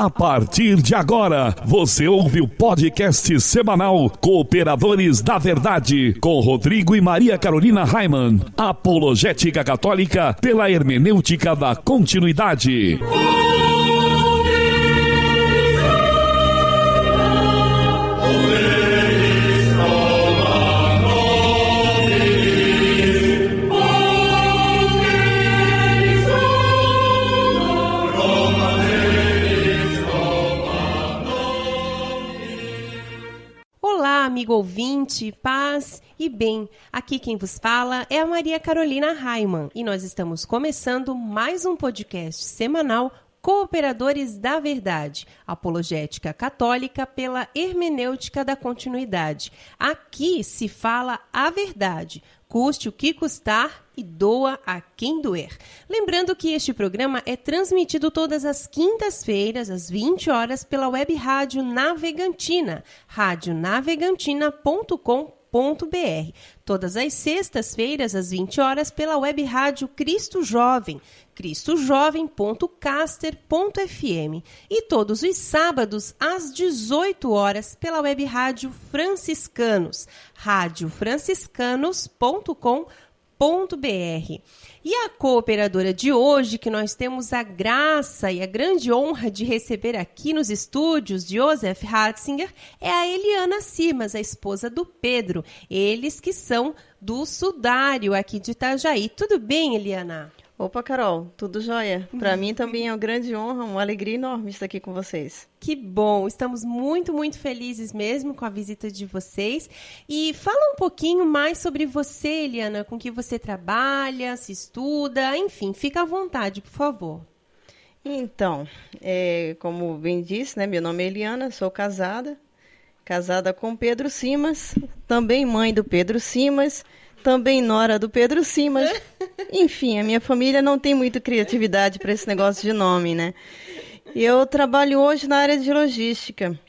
A partir de agora, você ouve o podcast semanal Cooperadores da Verdade, com Rodrigo e Maria Carolina Raimann, apologética católica pela hermenêutica da continuidade. Amigo ouvinte, paz e bem. Aqui quem vos fala é a Maria Carolina Raimann e nós estamos começando mais um podcast semanal Cooperadores da Verdade, apologética católica pela hermenêutica da continuidade. Aqui se fala a verdade, custe o que custar e doa a quem doer. Lembrando que este programa é transmitido todas as quintas-feiras, às 20 horas, pela web rádio Navegantina, radionavegantina.com.br. Todas as sextas-feiras, às 20 horas, pela web rádio Cristo Jovem, cristojovem.caster.fm, e todos os sábados, às 18 horas, pela web rádio Franciscanos, radiofranciscanos.com.br. E a cooperadora de hoje, que nós temos a graça e a grande honra de receber aqui nos estúdios de Joseph Ratzinger, é a Eliana Simas, a esposa do Pedro. Eles que são do Sudário aqui de Itajaí. Tudo bem, Eliana? Opa, Carol, tudo jóia? Para mim também é uma grande honra, uma alegria enorme estar aqui com vocês. Que bom, estamos muito, muito felizes mesmo com a visita de vocês. E fala um pouquinho mais sobre você, Eliana, com que você trabalha, se estuda, enfim, fica à vontade, por favor. Então, como bem disse, né, meu nome é Eliana, sou casada com Pedro Simas, também mãe do Pedro Simas, também nora do Pedro Simas. Enfim, a minha família não tem muita criatividade para esse negócio de nome, né? Eu trabalho hoje na área de logística.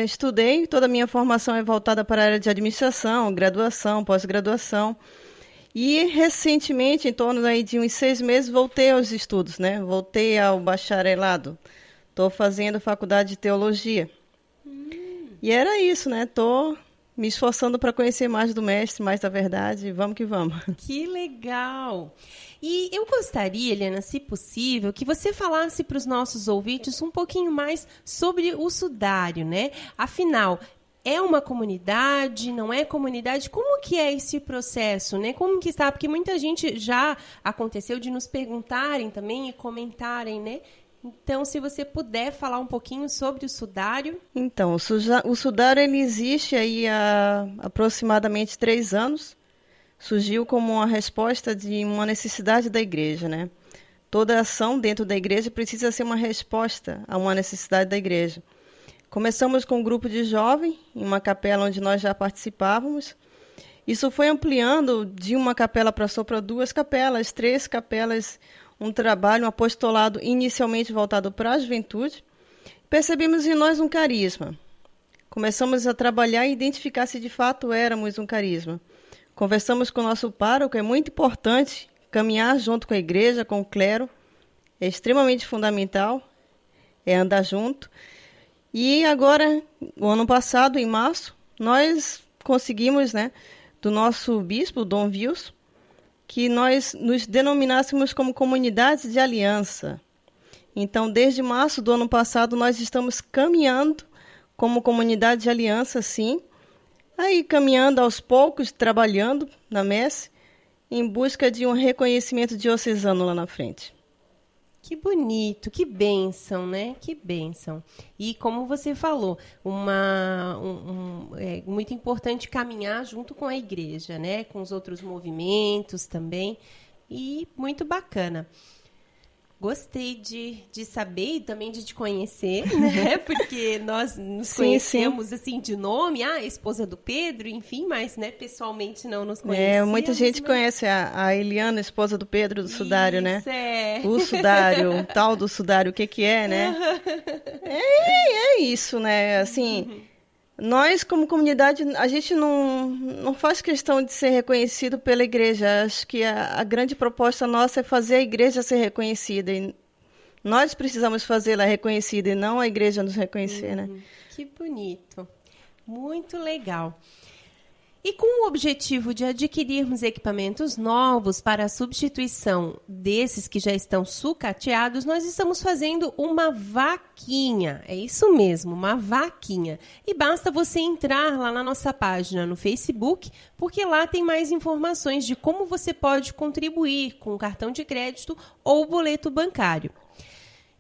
Estudei, toda a minha formação é voltada para a área de administração, graduação, pós-graduação. E recentemente, em torno aí de uns 6 meses, voltei aos estudos, né? Voltei ao bacharelado. Estou fazendo faculdade de teologia. E era isso, né? Estou me esforçando para conhecer mais do mestre, mais da verdade. Vamos que vamos. Que legal! E eu gostaria, Eliana, se possível, que você falasse para os nossos ouvintes um pouquinho mais sobre o Sudário, né? Afinal, é uma comunidade, não é comunidade? Como que é esse processo, né? Como que está? Porque muita gente já aconteceu de nos perguntarem também e comentarem, né? Então, se você puder falar um pouquinho sobre o Sudário. Então, o Sudário ele existe aí há aproximadamente 3 anos. Surgiu como uma resposta de uma necessidade da igreja, né? Toda ação dentro da igreja precisa ser uma resposta a uma necessidade da igreja. Começamos com um grupo de jovens, em uma capela onde nós já participávamos. Isso foi ampliando de uma capela para 2 capelas, 3 capelas, um trabalho, um apostolado inicialmente voltado para a juventude. Percebemos em nós um carisma. Começamos a trabalhar e identificar se de fato éramos um carisma. Conversamos com o nosso pároco, é muito importante caminhar junto com a igreja, com o clero. É extremamente fundamental, andar junto. E agora, o ano passado, em março, nós conseguimos, né, do nosso bispo, Dom Wilson, que nós nos denominássemos como comunidade de aliança. Então, desde março do ano passado, nós estamos caminhando como comunidade de aliança, sim. Aí, caminhando aos poucos, trabalhando na messe, em busca de um reconhecimento diocesano lá na frente. Que bonito, que bênção, né? Que bênção. E como você falou, é muito importante caminhar junto com a igreja, né? Com os outros movimentos também. E muito bacana. Gostei de saber e também de te conhecer, né? Porque nós nos conhecemos assim de nome, a esposa do Pedro, enfim, mas né, pessoalmente não nos conhecemos. Muita gente conhece a Eliana, esposa do Pedro do Sudário, né? O Sudário, o tal do Sudário, o que é, né? É isso, né? Assim, nós como comunidade, a gente não faz questão de ser reconhecido pela igreja. Acho que a grande proposta nossa é fazer a igreja ser reconhecida. Nós precisamos fazê-la reconhecida e não a igreja nos reconhecer, né? Que bonito. Muito legal. E com o objetivo de adquirirmos equipamentos novos para a substituição desses que já estão sucateados, nós estamos fazendo uma vaquinha. É isso mesmo, uma vaquinha. E basta você entrar lá na nossa página no Facebook, porque lá tem mais informações de como você pode contribuir com cartão de crédito ou boleto bancário.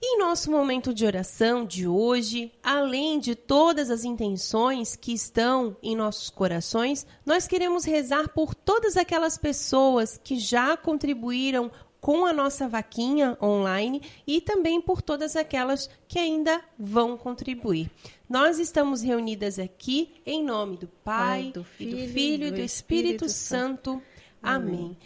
E em nosso momento de oração de hoje, além de todas as intenções que estão em nossos corações, nós queremos rezar por todas aquelas pessoas que já contribuíram com a nossa vaquinha online e também por todas aquelas que ainda vão contribuir. Nós estamos reunidas aqui em nome do Pai, do Filho e do Espírito Santo. Amém.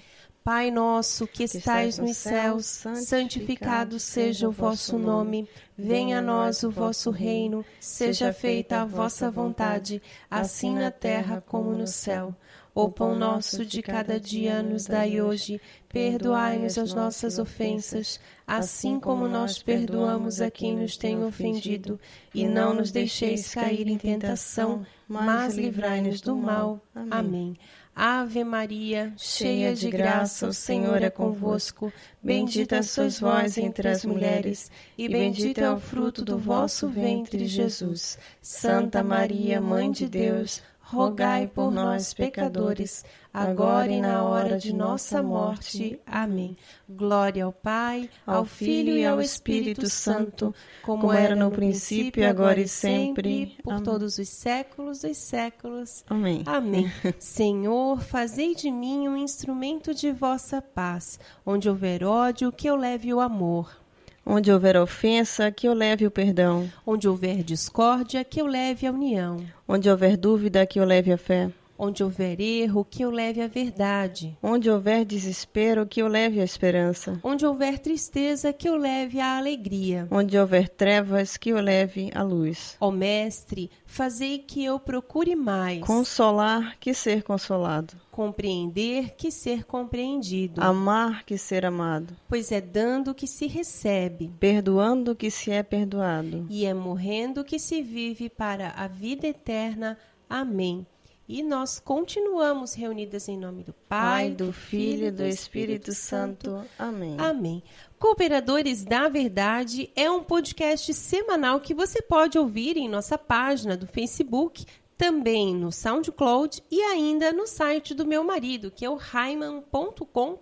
Pai nosso que estais nos céus, santificado seja o vosso nome. Venha a nós o vosso reino, seja feita a vossa vontade, assim na terra como no céu. O pão nosso de cada dia nos dai hoje, perdoai-nos as nossas ofensas, assim como nós perdoamos a quem nos tem ofendido. E não nos deixeis cair em tentação, mas livrai-nos do mal. Amém. Ave Maria, cheia de graça, o Senhor é convosco. Bendita sois vós entre as mulheres, e bendito é o fruto do vosso ventre, Jesus. Santa Maria, Mãe de Deus, rogai por nós, pecadores, agora e na hora de nossa morte. Amém. Glória ao Pai, ao Filho e ao Espírito Santo, como era no princípio, agora e sempre, por todos os séculos dos séculos. Amém. Amém. Senhor, fazei de mim um instrumento de vossa paz. Onde houver ódio, que eu leve o amor. Onde houver ofensa, que eu leve o perdão. Onde houver discórdia, que eu leve a união. Onde houver dúvida, que eu leve a fé. Onde houver erro, que eu leve a verdade. Onde houver desespero, que eu leve a esperança. Onde houver tristeza, que eu leve a alegria. Onde houver trevas, que eu leve a luz. Ó Mestre, fazei que eu procure mais. Consolar, que ser consolado. Compreender, que ser compreendido. Amar, que ser amado. Pois é dando que se recebe. Perdoando, que se é perdoado. E é morrendo que se vive para a vida eterna. Amém. E nós continuamos reunidas em nome do Pai, do Filho e do Espírito Santo. Amém. Amém. Cooperadores da Verdade é um podcast semanal que você pode ouvir em nossa página do Facebook, também no SoundCloud e ainda no site do meu marido, que é o raiman.com.br.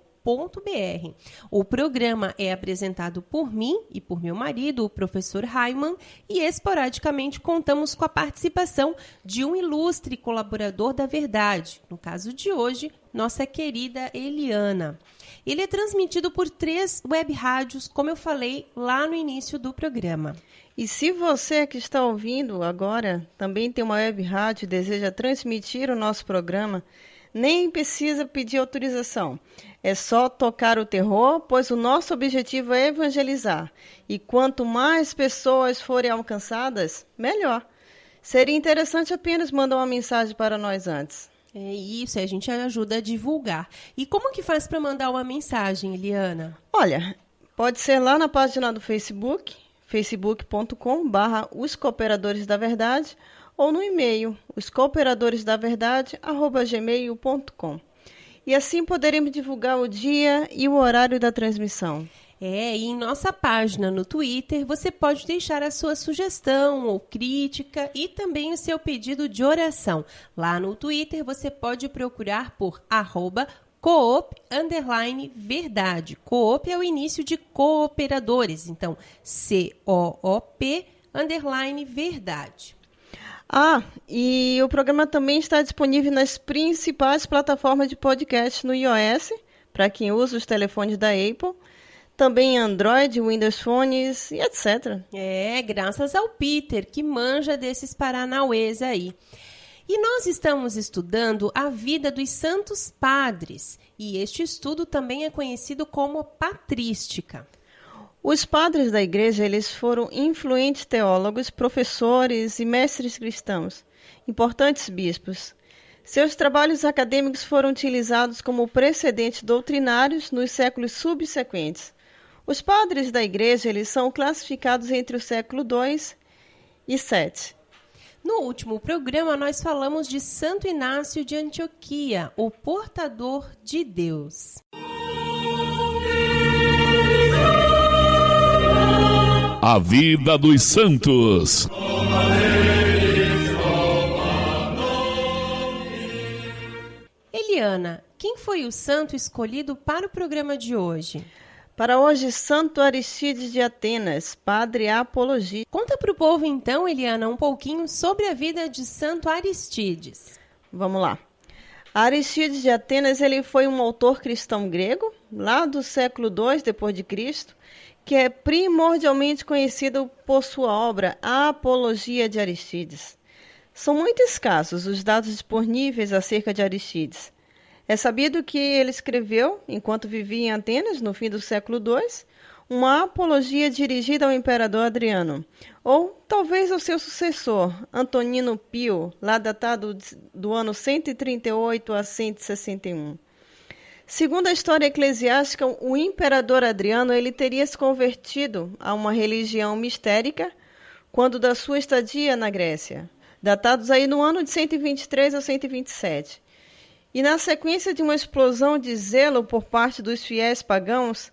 O programa é apresentado por mim e por meu marido, o professor Raiman, e esporadicamente contamos com a participação de um ilustre colaborador da Verdade, no caso de hoje, nossa querida Eliana. Ele é transmitido por 3 web rádios, como eu falei lá no início do programa. E se você que está ouvindo agora também tem uma web rádio e deseja transmitir o nosso programa, nem precisa pedir autorização. É só tocar o terror, pois o nosso objetivo é evangelizar. E quanto mais pessoas forem alcançadas, melhor. Seria interessante apenas mandar uma mensagem para nós antes. É isso, a gente ajuda a divulgar. E como que faz para mandar uma mensagem, Eliana? Olha, pode ser lá na página do Facebook, facebook.com/Os Cooperadores da Verdade, ou no e-mail, oscooperadoresdaverdade@gmail.com. E assim poderemos divulgar o dia e o horário da transmissão. E em nossa página no Twitter você pode deixar a sua sugestão ou crítica e também o seu pedido de oração. Lá no Twitter você pode procurar por @coop_verdade. Coop é o início de cooperadores, então COOP_verdade. E o programa também está disponível nas principais plataformas de podcast no iOS, para quem usa os telefones da Apple, também Android, Windows Phones e etc. Graças ao Peter, que manja desses paranauês aí. E nós estamos estudando a vida dos santos padres, e este estudo também é conhecido como patrística. Os padres da igreja, eles foram influentes teólogos, professores e mestres cristãos, importantes bispos. Seus trabalhos acadêmicos foram utilizados como precedentes doutrinários nos séculos subsequentes. Os padres da igreja, eles são classificados entre o século II e VII. No último programa, nós falamos de Santo Inácio de Antioquia, o portador de Deus. A vida dos santos. Eliana, quem foi o santo escolhido para o programa de hoje? Para hoje, Santo Aristides de Atenas, padre apologista. Conta para o povo então, Eliana, um pouquinho sobre a vida de Santo Aristides. Vamos lá. Aristides de Atenas, ele foi um autor cristão grego, lá do século II d.C., que é primordialmente conhecido por sua obra A Apologia de Aristides. São muito escassos os dados disponíveis acerca de Aristides. É sabido que ele escreveu, enquanto vivia em Atenas, no fim do século II, uma apologia dirigida ao imperador Adriano, ou talvez ao seu sucessor, Antonino Pio, lá datado do ano 138 a 161. Segundo a história eclesiástica, o imperador Adriano ele teria se convertido a uma religião mistérica quando da sua estadia na Grécia, datados aí no ano de 123 a 127. E na sequência de uma explosão de zelo por parte dos fiéis pagãos,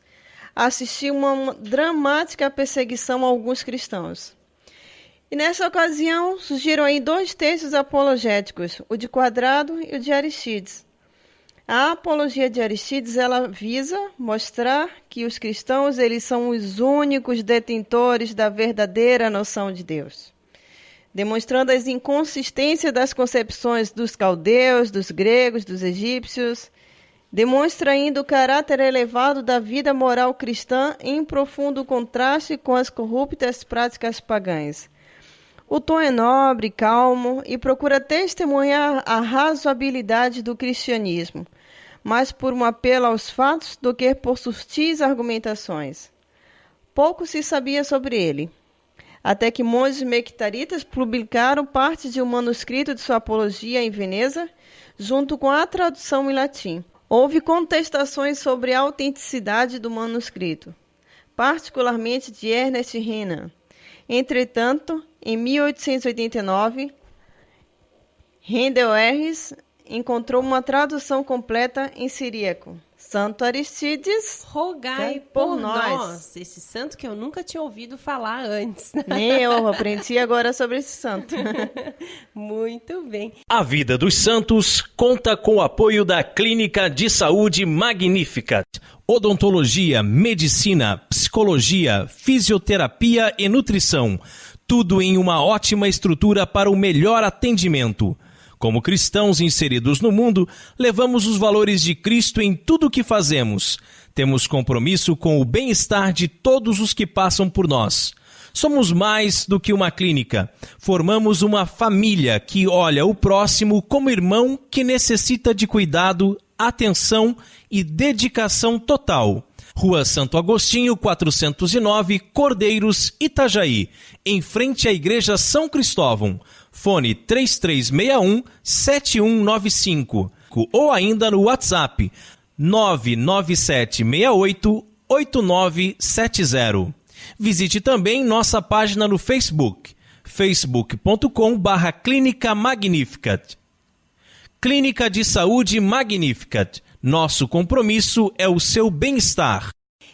assistiu uma dramática perseguição a alguns cristãos. E nessa ocasião surgiram aí dois textos apologéticos, o de Quadrado e o de Aristides. A apologia de Aristides, ela visa mostrar que os cristãos eles são os únicos detentores da verdadeira noção de Deus, demonstrando as inconsistências das concepções dos caldeus, dos gregos, dos egípcios, demonstra ainda o caráter elevado da vida moral cristã em profundo contraste com as corruptas práticas pagãs. O tom é nobre, calmo e procura testemunhar a razoabilidade do cristianismo, mais por um apelo aos fatos do que por sutis argumentações. Pouco se sabia sobre ele, até que monges mectaritas publicaram parte de um manuscrito de sua apologia em Veneza, junto com a tradução em latim. Houve contestações sobre a autenticidade do manuscrito, particularmente de Ernest Renan. Entretanto, em 1889, Rendel Herres encontrou uma tradução completa em siríaco. Santo Aristides, rogai por nós. Esse santo que eu nunca tinha ouvido falar antes. Nem eu aprendi agora sobre esse santo. Muito bem. A Vida dos Santos conta com o apoio da Clínica de Saúde Magnífica. Odontologia, medicina, psicologia, fisioterapia e nutrição. Tudo em uma ótima estrutura para o melhor atendimento. Como cristãos inseridos no mundo, levamos os valores de Cristo em tudo o que fazemos. Temos compromisso com o bem-estar de todos os que passam por nós. Somos mais do que uma clínica. Formamos uma família que olha o próximo como irmão que necessita de cuidado, atenção e dedicação total. Rua Santo Agostinho, 409, Cordeiros, Itajaí, em frente à Igreja São Cristóvão. Fone 3361-7195 ou ainda no WhatsApp 99768-8970. Visite também nossa página no Facebook, facebook.com/Clínica Magnificat. Clínica de Saúde Magnificat. Nosso compromisso é o seu bem-estar.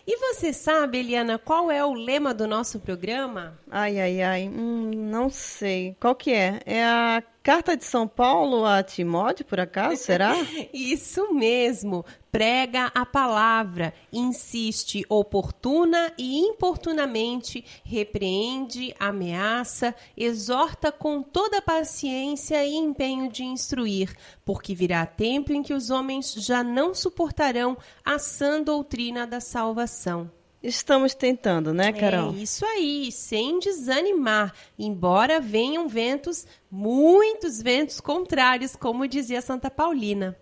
E você sabe, Eliana, qual é o lema do nosso programa? Não sei. Qual que é? É a Carta de São Paulo a Timóteo, por acaso? Será? Isso mesmo. Prega a palavra, insiste oportuna e importunamente, repreende, ameaça, exorta com toda paciência e empenho de instruir, porque virá tempo em que os homens já não suportarão a sã doutrina da salvação. Estamos tentando, né, Carol? É isso aí, sem desanimar, embora venham muitos ventos contrários, como dizia Santa Paulina.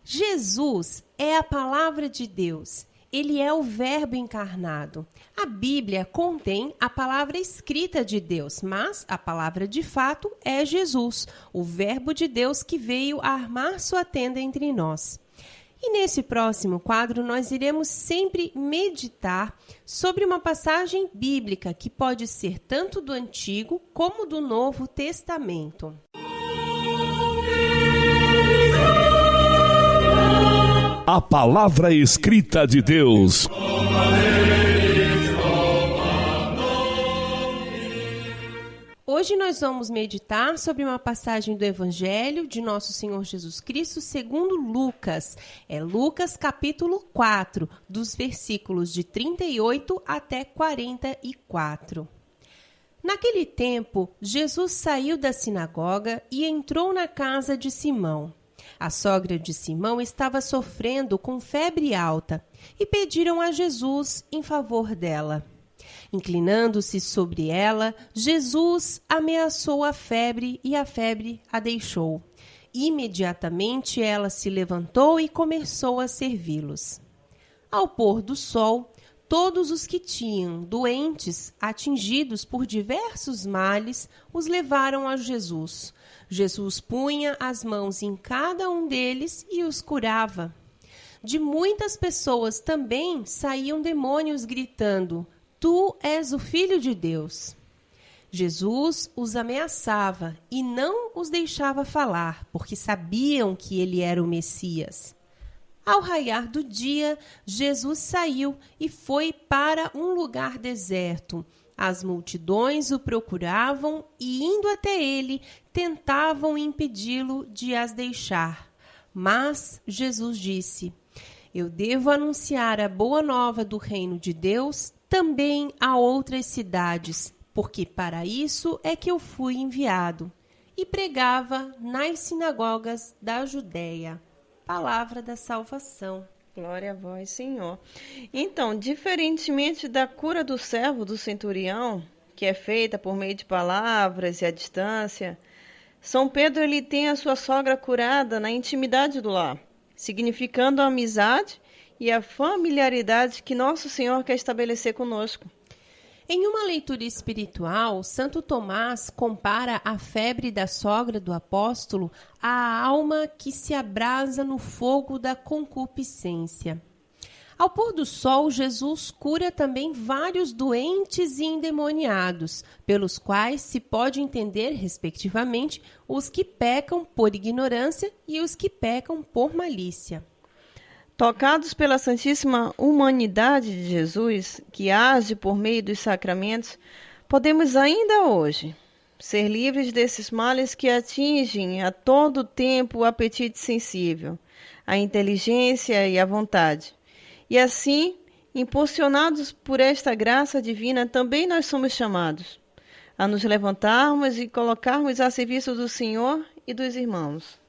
Jesus é a palavra de Deus. Ele é o Verbo encarnado. A Bíblia contém a palavra escrita de Deus, mas a palavra de fato é Jesus, o Verbo de Deus que veio armar sua tenda entre nós. E nesse próximo quadro nós iremos sempre meditar sobre uma passagem bíblica que pode ser tanto do Antigo como do Novo Testamento. A palavra escrita de Deus. Hoje nós vamos meditar sobre uma passagem do Evangelho de Nosso Senhor Jesus Cristo segundo Lucas. É Lucas capítulo 4, dos versículos de 38 até 44. Naquele tempo, Jesus saiu da sinagoga e entrou na casa de Simão. A sogra de Simão estava sofrendo com febre alta e pediram a Jesus em favor dela. Inclinando-se sobre ela, Jesus ameaçou a febre e a febre a deixou. Imediatamente ela se levantou e começou a servi-los. Ao pôr do sol, todos os que tinham doentes atingidos por diversos males os levaram a Jesus. Jesus punha as mãos em cada um deles e os curava. De muitas pessoas também saíam demônios gritando: Tu és o Filho de Deus. Jesus os ameaçava e não os deixava falar, porque sabiam que ele era o Messias. Ao raiar do dia, Jesus saiu e foi para um lugar deserto. As multidões o procuravam e, indo até ele, tentavam impedi-lo de as deixar. Mas Jesus disse: Eu devo anunciar a boa nova do reino de Deus também a outras cidades, porque para isso é que eu fui enviado. E pregava nas sinagogas da Judéia. Palavra da salvação. Glória a vós, Senhor. Então, diferentemente da cura do servo do centurião, que é feita por meio de palavras e à distância, São Pedro ele tem a sua sogra curada na intimidade do lar, significando a amizade e a familiaridade que Nosso Senhor quer estabelecer conosco. Em uma leitura espiritual, Santo Tomás compara a febre da sogra do apóstolo à alma que se abrasa no fogo da concupiscência. Ao pôr do sol, Jesus cura também vários doentes e endemoniados, pelos quais se pode entender, respectivamente, os que pecam por ignorância e os que pecam por malícia. Tocados pela santíssima humanidade de Jesus, que age por meio dos sacramentos, podemos ainda hoje ser livres desses males que atingem a todo tempo o apetite sensível, a inteligência e a vontade. E assim, impulsionados por esta graça divina, também nós somos chamados a nos levantarmos e colocarmos a serviço do Senhor e dos irmãos.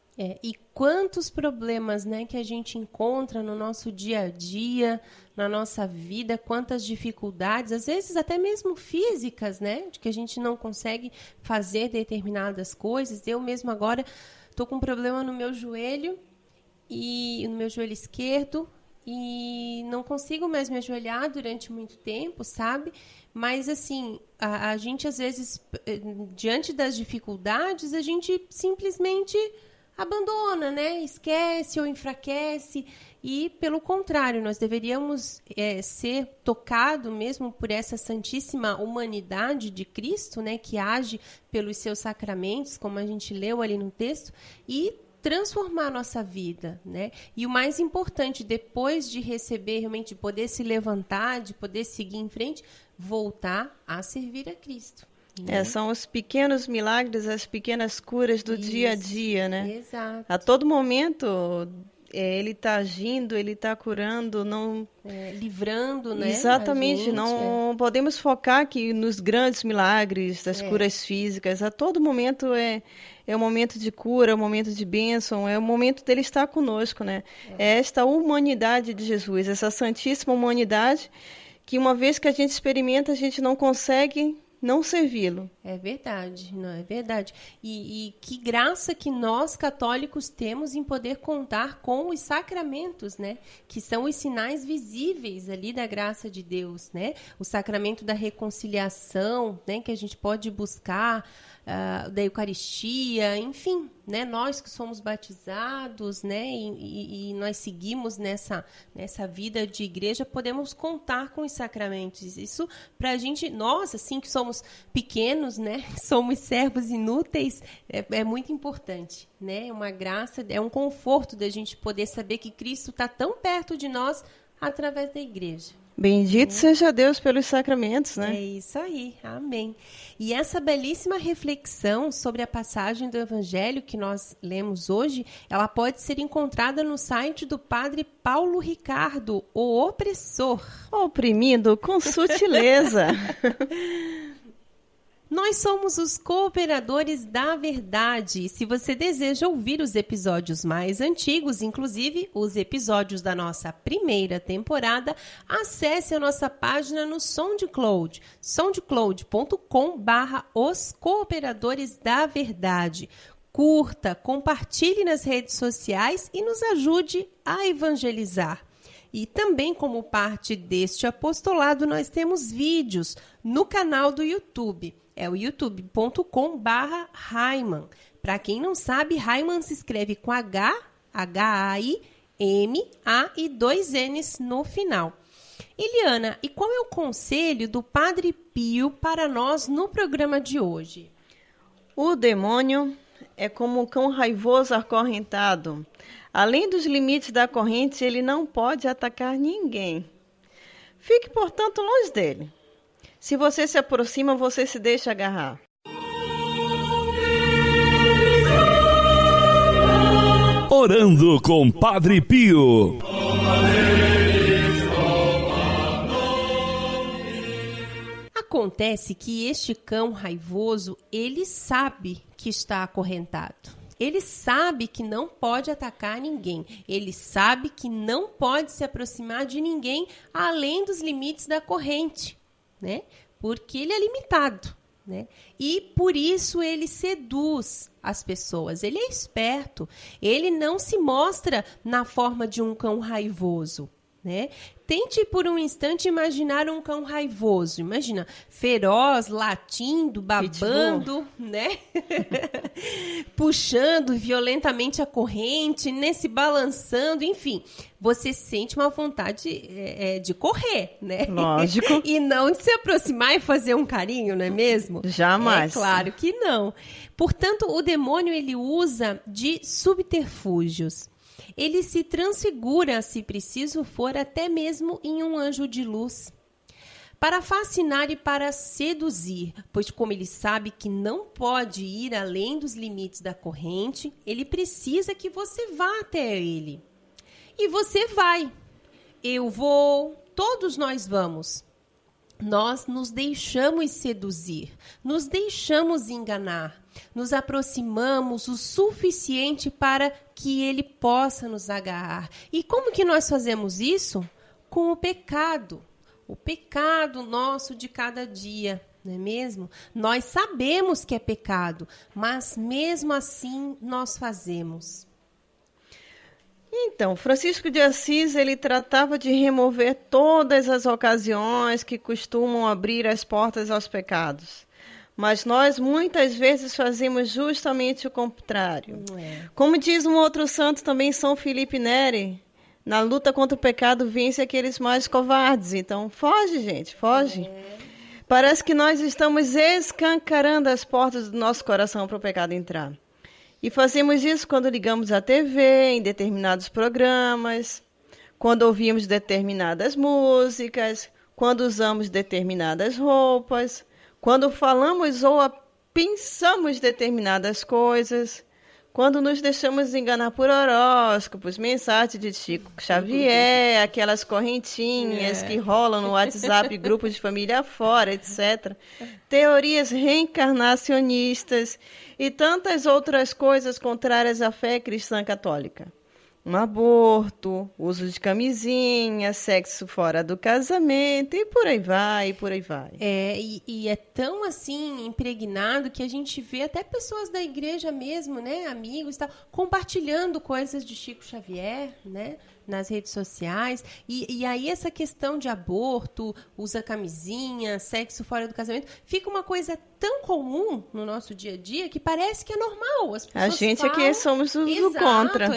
E quantos problemas, né, que a gente encontra no nosso dia a dia, na nossa vida, quantas dificuldades, às vezes até mesmo físicas, né, de que a gente não consegue fazer determinadas coisas. Eu mesmo agora estou com um problema no meu joelho, e no meu joelho esquerdo, e não consigo mais me ajoelhar durante muito tempo, sabe? Mas, assim, a gente, às vezes, diante das dificuldades, a gente simplesmente abandona, né? Esquece ou enfraquece. E, pelo contrário, nós deveríamos ser tocados mesmo por essa santíssima humanidade de Cristo, né? Que age pelos seus sacramentos, como a gente leu ali no texto, e transformar a nossa vida, né? E o mais importante, depois de receber, realmente, de poder se levantar, de poder seguir em frente, voltar a servir a Cristo. Né? São os pequenos milagres, as pequenas curas do dia a dia, né? Exato. A todo momento, ele está agindo, ele está curando, não... livrando, né? Exatamente, gente, não podemos focar aqui nos grandes milagres, das curas físicas. A todo momento é um momento de cura, é um momento de bênção, é o momento dele estar conosco, né? É esta humanidade de Jesus, essa santíssima humanidade, que uma vez que a gente experimenta, a gente não consegue não servi-lo. É verdade, não é verdade. E que graça que nós, católicos, temos em poder contar com os sacramentos, né? Que são os sinais visíveis ali da graça de Deus, né? O sacramento da reconciliação, né? Que a gente pode buscar da Eucaristia, enfim, né? Nós que somos batizados, né? E nós seguimos nessa vida de igreja, podemos contar com os sacramentos. Isso para a gente, nós, assim, que somos pequenos, né? Somos servos inúteis, é muito importante, né? É uma graça, é um conforto da gente poder saber que Cristo está tão perto de nós através da igreja. Bendito seja Deus pelos sacramentos, né? É isso aí, amém. E essa belíssima reflexão sobre a passagem do Evangelho que nós lemos hoje, ela pode ser encontrada no site do Padre Paulo Ricardo, o opressor. Oprimindo com sutileza. Nós somos os Cooperadores da Verdade. Se você deseja ouvir os episódios mais antigos, inclusive os episódios da nossa primeira temporada, acesse a nossa página no SoundCloud, soundcloud.com/os Cooperadores da Verdade. Curta, compartilhe nas redes sociais e nos ajude a evangelizar. E também, como parte deste apostolado, nós temos vídeos no canal do YouTube. É o youtube.com/Haiman. Para quem não sabe, Haiman se escreve com H, H-A-I-M-A e 2 N's no final. Eliana, e qual é o conselho do Padre Pio para nós no programa de hoje? O demônio é como um cão raivoso acorrentado. Além dos limites da corrente, ele não pode atacar ninguém. Fique, portanto, longe dele. Se você se aproxima, você se deixa agarrar. Orando com Padre Pio. Acontece que este cão raivoso, ele sabe que está acorrentado. Ele sabe que não pode atacar ninguém. Ele sabe que não pode se aproximar de ninguém além dos limites da corrente, né? Porque ele é limitado, né? E por isso ele seduz as pessoas. Ele é esperto. Ele não se mostra na forma de um cão raivoso, né? Tente por um instante imaginar um cão raivoso. Imagina, feroz, latindo, babando, né? Puxando violentamente a corrente, né? Se balançando, enfim. Você sente uma vontade de correr, né? Lógico. E não de se aproximar e fazer um carinho, não é mesmo? Jamais. É claro que não. Portanto, o demônio, ele usa de subterfúgios. Ele se transfigura, se preciso for, até mesmo em um anjo de luz, para fascinar e para seduzir, pois como ele sabe que não pode ir além dos limites da corrente, ele precisa que você vá até ele. E você vai. Eu vou, todos nós vamos. Nós nos deixamos seduzir, nos deixamos enganar, nos aproximamos o suficiente para que ele possa nos agarrar. E como que nós fazemos isso? Com o pecado nosso de cada dia, não é mesmo? Nós sabemos que é pecado, mas mesmo assim nós fazemos. Então, Francisco de Assis, ele tratava de remover todas as ocasiões que costumam abrir as portas aos pecados. Mas nós muitas vezes fazemos justamente o contrário. Como diz um outro santo também, São Felipe Neri, na luta contra o pecado vence aqueles mais covardes. Então, foge, gente, foge. Parece que nós estamos escancarando as portas do nosso coração para o pecado entrar. E fazemos isso quando ligamos a TV, em determinados programas, quando ouvimos determinadas músicas, quando usamos determinadas roupas, quando falamos ou pensamos determinadas coisas, quando nos deixamos enganar por horóscopos, mensagens de Chico Xavier, aquelas correntinhas que rolam no WhatsApp, grupos de família fora, etc. Teorias reencarnacionistas e tantas outras coisas contrárias à fé cristã católica. Um aborto, uso de camisinha, sexo fora do casamento e por aí vai, e por aí vai. E é tão assim impregnado que a gente vê até pessoas da igreja mesmo, né, amigos, compartilhando coisas de Chico Xavier, né, nas redes sociais. E aí essa questão de aborto, usa camisinha, sexo fora do casamento, fica uma coisa tão comum no nosso dia a dia que parece que é normal. As pessoas A gente falam, aqui somos do contra.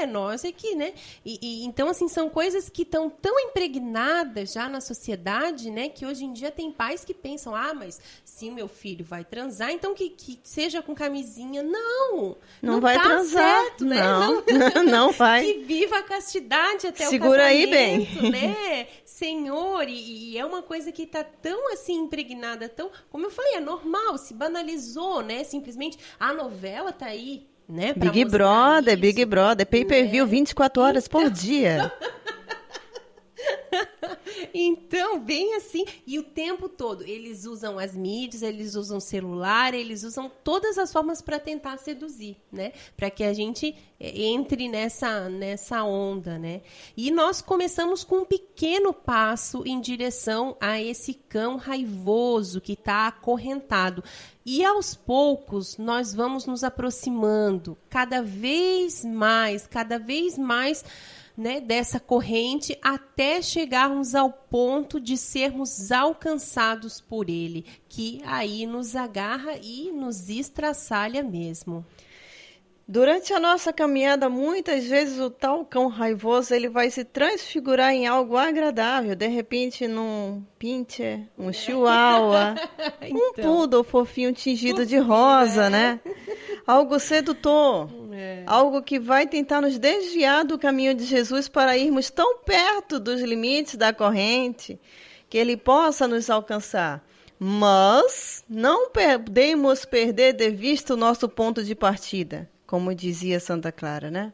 Nós aqui, né? Então, assim, são coisas que estão tão impregnadas já na sociedade, né? Que hoje em dia tem pais que pensam, mas se o meu filho vai transar, então que seja com camisinha. Não vai tá transar. Certo, né? Não vai. Que viva a castidade até Segura o casamento, aí bem. né? Senhor, e é uma coisa que está tão assim impregnada, tão, como eu falei, é normal, se banalizou, né? Simplesmente a novela tá aí, né? Big Brother, pay-per-view 24 horas por dia. Então, bem assim, e o tempo todo, eles usam as mídias, eles usam o celular, eles usam todas as formas para tentar seduzir, né? Para que a gente entre nessa onda, né? E nós começamos com um pequeno passo em direção a esse cão raivoso que está acorrentado. E aos poucos nós vamos nos aproximando cada vez mais, né, dessa corrente até chegarmos ao ponto de sermos alcançados por ele, que aí nos agarra e nos estraçalha mesmo. Durante a nossa caminhada, muitas vezes o tal cão raivoso ele vai se transfigurar em algo agradável, de repente num pincher, um chihuahua, um poodle fofinho tingido de rosa, né? Algo sedutor, algo que vai tentar nos desviar do caminho de Jesus para irmos tão perto dos limites da corrente que ele possa nos alcançar. Mas não podemos perder de vista o nosso ponto de partida. Como dizia Santa Clara, né?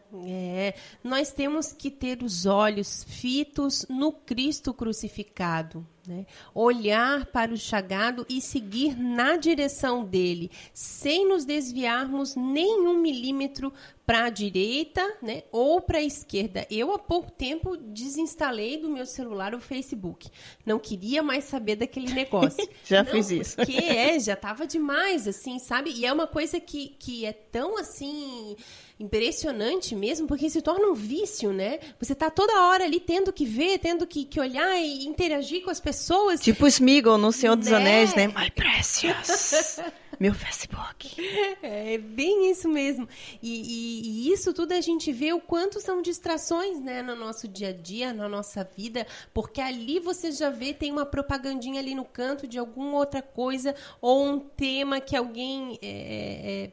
Nós temos que ter os olhos fitos no Cristo crucificado, né? Olhar para o chagado e seguir na direção dele, sem nos desviarmos nem 1 milímetro para a direita, né, ou para a esquerda. Eu, há pouco tempo, desinstalei do meu celular o Facebook. Não queria mais saber daquele negócio. Fiz isso. Porque já estava demais, assim, sabe? E é uma coisa que é tão, assim, impressionante mesmo, porque se torna um vício, né? Você está toda hora ali tendo que ver, tendo que olhar e interagir com as pessoas. Tipo o Sméagol no Senhor dos Anéis, né? My precious. Meu Facebook. É bem isso mesmo. E isso tudo a gente vê o quanto são distrações, né, no nosso dia a dia, na nossa vida, porque ali você já vê, tem uma propagandinha ali no canto de alguma outra coisa, ou um tema que alguém...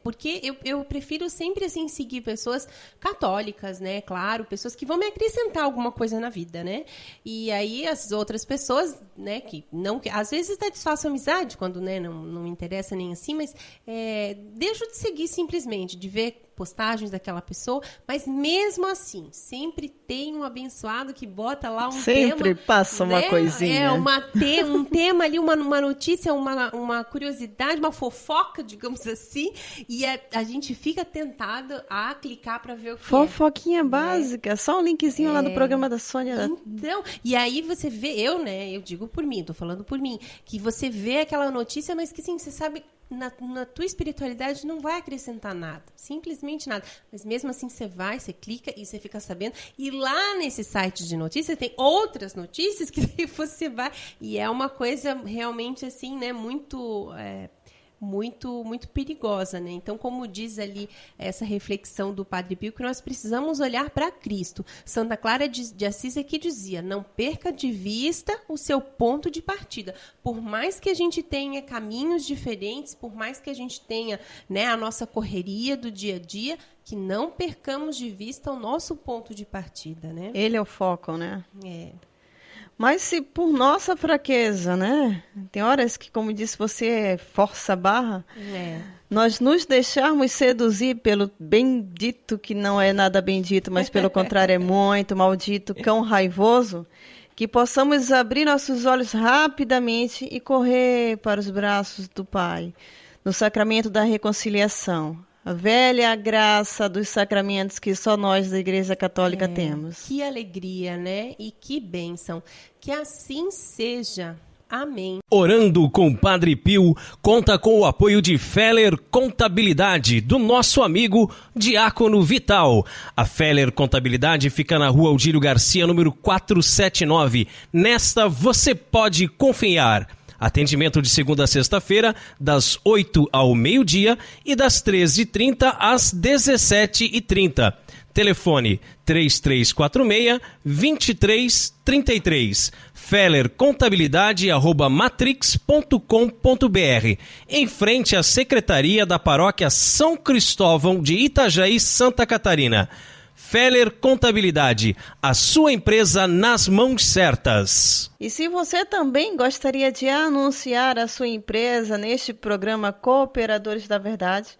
porque eu prefiro sempre, assim, seguir pessoas católicas, né, claro, pessoas que vão me acrescentar alguma coisa na vida, né? E aí as outras pessoas, né, que não... Às vezes até desfaço amizade, quando, né, não me interessa nem assim, mas deixo de seguir simplesmente, de ver postagens daquela pessoa, mas mesmo assim, sempre tem um abençoado que bota lá um tema... Sempre passa uma coisinha. Um tema ali, uma notícia, uma curiosidade, uma fofoca, digamos assim, e a gente fica tentado a clicar para ver o que Fofoquinha básica, só um linkzinho lá do programa da Sônia. Então, e aí você vê, eu digo por mim, tô falando por mim, que você vê aquela notícia, mas que sim, você sabe... Na tua espiritualidade não vai acrescentar nada, simplesmente nada. Mas mesmo assim você vai, você clica e você fica sabendo. E lá nesse site de notícias tem outras notícias que daí você vai. E é uma coisa realmente assim, né, muito perigosa, né? Então, como diz ali essa reflexão do Padre Pio, que nós precisamos olhar para Cristo. Santa Clara de Assis aqui dizia, não perca de vista o seu ponto de partida. Por mais que a gente tenha caminhos diferentes, por mais que a gente tenha, né, a nossa correria do dia a dia, que não percamos de vista o nosso ponto de partida, né? Ele é o foco, né? Mas se por nossa fraqueza, né? Tem horas que, como disse você, força a barra. Nós nos deixarmos seduzir pelo bendito, que não é nada bendito, mas pelo contrário é muito maldito, cão raivoso, que possamos abrir nossos olhos rapidamente e correr para os braços do Pai, no sacramento da reconciliação. A velha graça dos sacramentos que só nós da Igreja Católica temos. Que alegria, né? E que bênção. Que assim seja. Amém. Orando com Padre Pio conta com o apoio de Feller Contabilidade, do nosso amigo Diácono Vital. A Feller Contabilidade fica na Rua Aldílio Garcia, número 479. Nesta você pode confiar. Atendimento de segunda a sexta-feira, das 8 ao meio-dia e das 13h30 às 17h30. Telefone 3346-2333. fellercontabilidade@matrix.com.br. Em frente à Secretaria da Paróquia São Cristóvão de Itajaí, Santa Catarina. Feller Contabilidade, a sua empresa nas mãos certas. E se você também gostaria de anunciar a sua empresa neste programa Cooperadores da Verdade,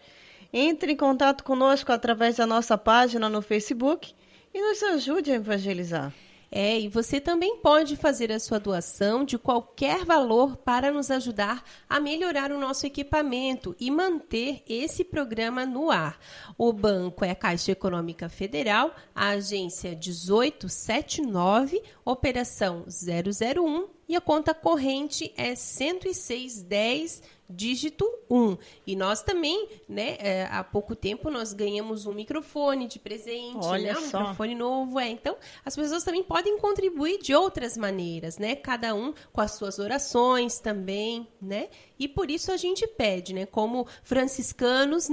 entre em contato conosco através da nossa página no Facebook e nos ajude a evangelizar. E você também pode fazer a sua doação de qualquer valor para nos ajudar a melhorar o nosso equipamento e manter esse programa no ar. O banco é a Caixa Econômica Federal, a agência 1879, operação 001 e a conta corrente é 10610, dígito 1. E nós também, há pouco tempo nós ganhamos um microfone de presente, Olha um só. microfone novo. Então, as pessoas também podem contribuir de outras maneiras, cada um com as suas orações também, E por isso a gente pede, como franciscanos,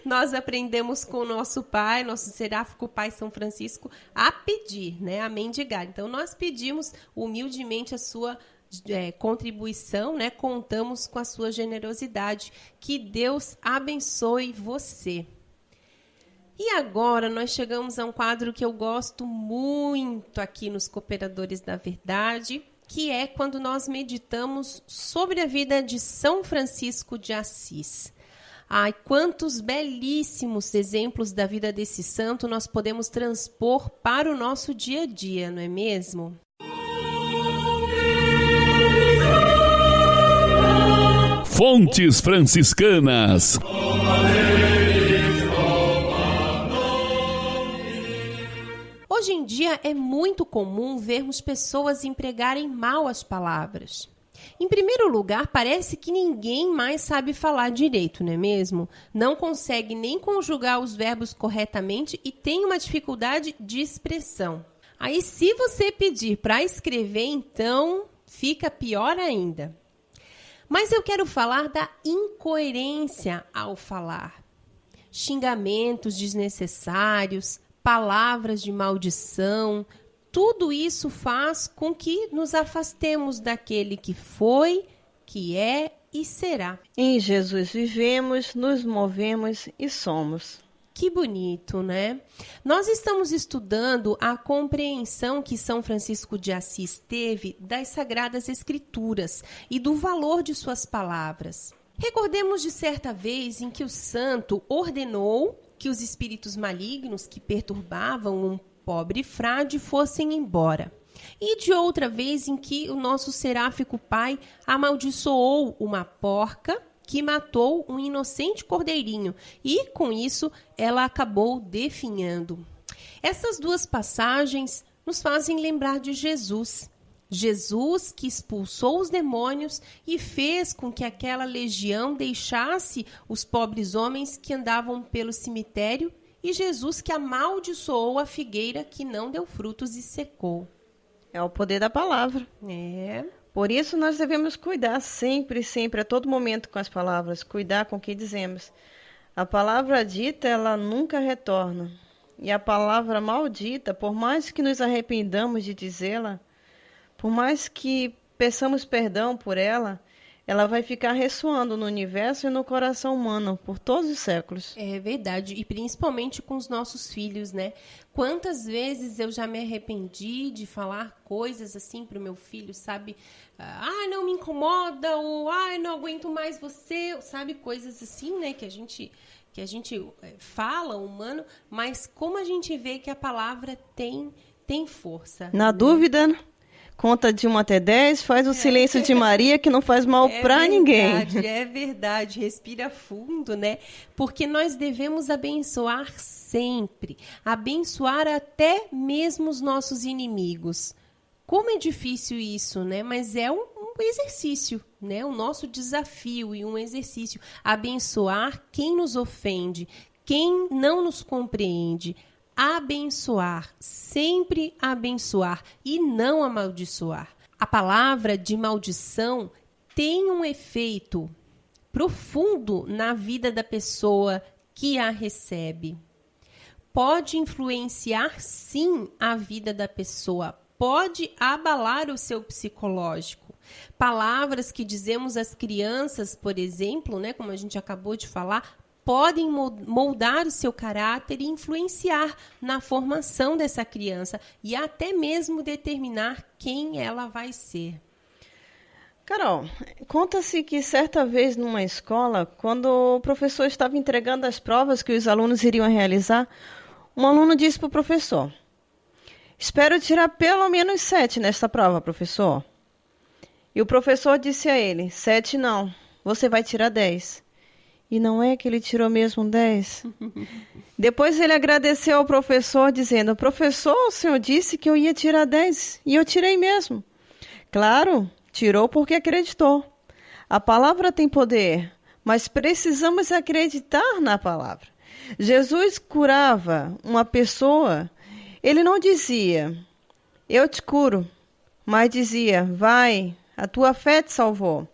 nós aprendemos com o nosso pai, nosso seráfico pai São Francisco, a pedir, a mendigar. Então, nós pedimos humildemente a sua contribuição, contamos com a sua generosidade. Que Deus abençoe você. E agora nós chegamos a um quadro que eu gosto muito aqui nos Cooperadores da Verdade, que é quando nós meditamos sobre a vida de São Francisco de Assis. Ai, quantos belíssimos exemplos da vida desse santo nós podemos transpor para o nosso dia a dia, não é mesmo? Fontes Franciscanas. Hoje em dia é muito comum vermos pessoas empregarem mal as palavras. Em primeiro lugar, parece que ninguém mais sabe falar direito, não é mesmo? Não consegue nem conjugar os verbos corretamente e tem uma dificuldade de expressão. Aí, se você pedir para escrever, então fica pior ainda. Mas eu quero falar da incoerência ao falar. Xingamentos desnecessários, palavras de maldição, tudo isso faz com que nos afastemos daquele que foi, que é e será. Em Jesus vivemos, nos movemos e somos. Que bonito, né? Nós estamos estudando a compreensão que São Francisco de Assis teve das Sagradas Escrituras e do valor de suas palavras. Recordemos de certa vez em que o santo ordenou que os espíritos malignos que perturbavam um pobre frade fossem embora. E de outra vez em que o nosso seráfico pai amaldiçoou uma porca que matou um inocente cordeirinho e, com isso, ela acabou definhando. Essas duas passagens nos fazem lembrar de Jesus. Jesus que expulsou os demônios e fez com que aquela legião deixasse os pobres homens que andavam pelo cemitério, e Jesus que amaldiçoou a figueira que não deu frutos e secou. É o poder da palavra. Por isso nós devemos cuidar sempre, a todo momento com as palavras, cuidar com o que dizemos. A palavra dita, ela nunca retorna. E a palavra maldita, por mais que nos arrependamos de dizê-la, por mais que peçamos perdão por ela vai ficar ressoando no universo e no coração humano por todos os séculos. É verdade, e principalmente com os nossos filhos, Quantas vezes eu já me arrependi de falar coisas assim para o meu filho, sabe? Não me incomoda, ou não aguento mais você, sabe? Coisas assim, que a gente fala, humano, mas como a gente vê que a palavra tem força. Na dúvida, conta de 1 até 10, faz o silêncio de Maria, que não faz mal para ninguém. É verdade, respira fundo, Porque nós devemos abençoar sempre, abençoar até mesmo os nossos inimigos. Como é difícil isso, Mas é um exercício, né? O nosso desafio e um exercício. Abençoar quem nos ofende, quem não nos compreende. Abençoar, sempre abençoar e não amaldiçoar. A palavra de maldição tem um efeito profundo na vida da pessoa que a recebe. Pode influenciar, sim, a vida da pessoa, pode abalar o seu psicológico. Palavras que dizemos às crianças, por exemplo, né, como a gente acabou de falar, podem moldar o seu caráter e influenciar na formação dessa criança e até mesmo determinar quem ela vai ser. Carol, conta-se que certa vez numa escola, quando o professor estava entregando as provas que os alunos iriam realizar, um aluno disse para o professor: espero tirar pelo menos 7 nesta prova, professor. E o professor disse a ele: 7 não, você vai tirar 10. E não é que ele tirou mesmo 10? Depois ele agradeceu ao professor, dizendo: professor, o senhor disse que eu ia tirar 10, e eu tirei mesmo. Claro, tirou porque acreditou. A palavra tem poder, mas precisamos acreditar na palavra. Jesus curava uma pessoa, ele não dizia: eu te curo, mas dizia: vai, a tua fé te salvou.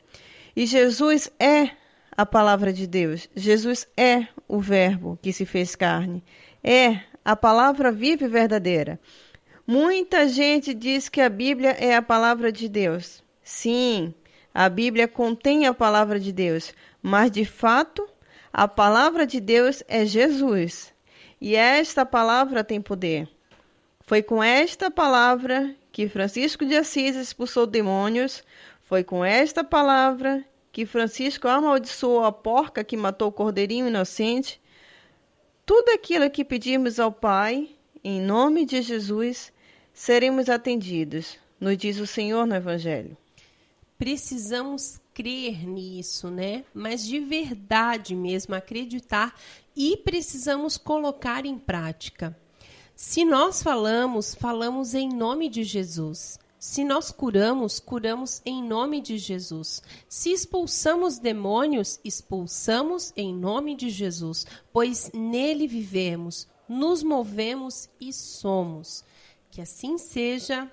E Jesus é a palavra de Deus. Jesus é o verbo que se fez carne. É a palavra viva e verdadeira. Muita gente diz que a Bíblia é a palavra de Deus. Sim, a Bíblia contém a palavra de Deus, mas de fato, a palavra de Deus é Jesus. E esta palavra tem poder. Foi com esta palavra que Francisco de Assis expulsou demônios. Foi com esta palavra que Francisco amaldiçoou a porca que matou o cordeirinho inocente. Tudo aquilo que pedimos ao Pai, em nome de Jesus, seremos atendidos, nos diz o Senhor no Evangelho. Precisamos crer nisso, né? Mas de verdade mesmo, acreditar, e precisamos colocar em prática. Se nós falamos em nome de Jesus. Se nós curamos, curamos em nome de Jesus. Se expulsamos demônios, expulsamos em nome de Jesus, pois nele vivemos, nos movemos e somos. Que assim seja.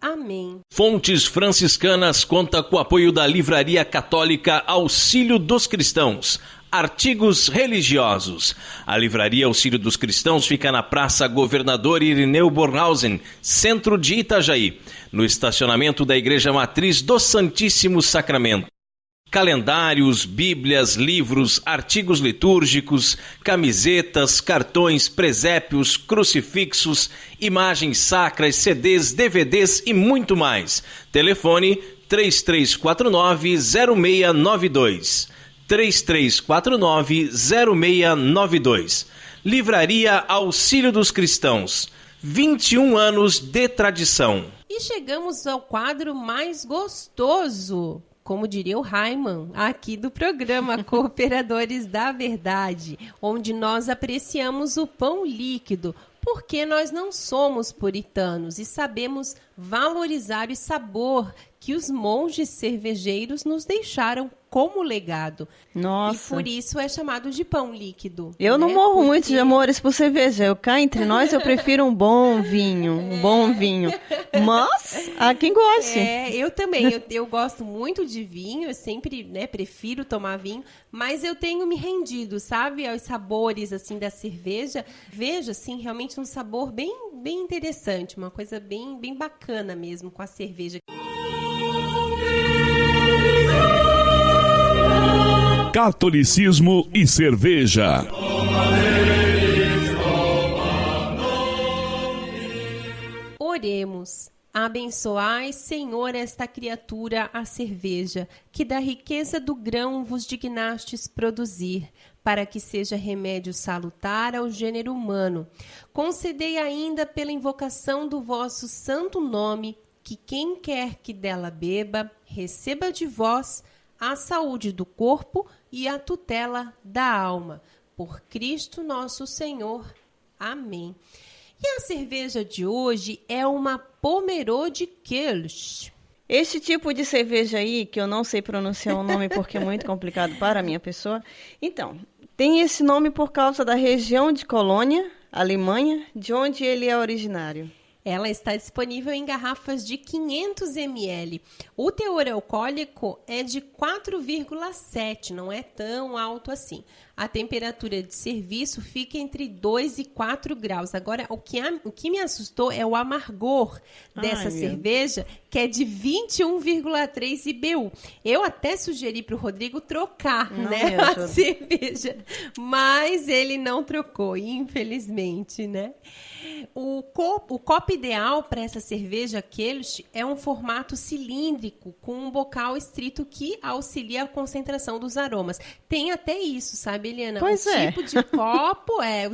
Amém. Fontes Franciscanas conta com o apoio da Livraria Católica Auxílio dos Cristãos. Artigos religiosos. A Livraria Auxílio dos Cristãos fica na Praça Governador Irineu Bornhausen, centro de Itajaí, no estacionamento da Igreja Matriz do Santíssimo Sacramento. Calendários, bíblias, livros, artigos litúrgicos, camisetas, cartões, presépios, crucifixos, imagens sacras, CDs, DVDs e muito mais. Telefone 3349-0692. 3349-0692. Livraria Auxílio dos Cristãos. 21 anos de tradição. E chegamos ao quadro mais gostoso, como diria o Raiman, aqui do programa Cooperadores da Verdade, onde nós apreciamos o pão líquido, porque nós não somos puritanos e sabemos valorizar o sabor que os monges cervejeiros nos deixaram como legado. Nossa. E por isso é chamado de pão líquido. Eu não morro muito de amores por cerveja. Eu cá entre nós, eu prefiro um bom vinho. Mas há quem goste. Eu também. Eu gosto muito de vinho. Eu sempre, prefiro tomar vinho. Mas eu tenho me rendido, sabe, aos sabores assim da cerveja. Vejo assim realmente um sabor bem interessante, uma coisa bem bacana mesmo com a cerveja. Catolicismo e cerveja. Oremos. Abençoai, Senhor, esta criatura, a cerveja, que da riqueza do grão vos dignastes produzir, para que seja remédio salutar ao gênero humano. Concedei ainda pela invocação do vosso santo nome, que quem quer que dela beba, receba de vós a saúde do corpo e a tutela da alma. Por Cristo nosso Senhor. Amém. E a cerveja de hoje é uma Pomerode Kirsch. Este tipo de cerveja aí, que eu não sei pronunciar o nome porque é muito complicado para a minha pessoa. Então, tem esse nome por causa da região de Colônia, Alemanha, de onde ele é originário. Ela está disponível em garrafas de 500 ml. O teor alcoólico é de 4,7, não é tão alto assim. A temperatura de serviço fica entre 2 e 4 graus. Agora, o que me assustou é o amargor dessa cerveja, que é de 21,3 IBU. Eu até sugeri para o Rodrigo trocar, a cerveja, mas ele não trocou, infelizmente, né? O copo ideal para essa cerveja Kölsch é um formato cilíndrico com um bocal estrito que auxilia a concentração dos aromas. Tem até isso, sabe, Eliana? O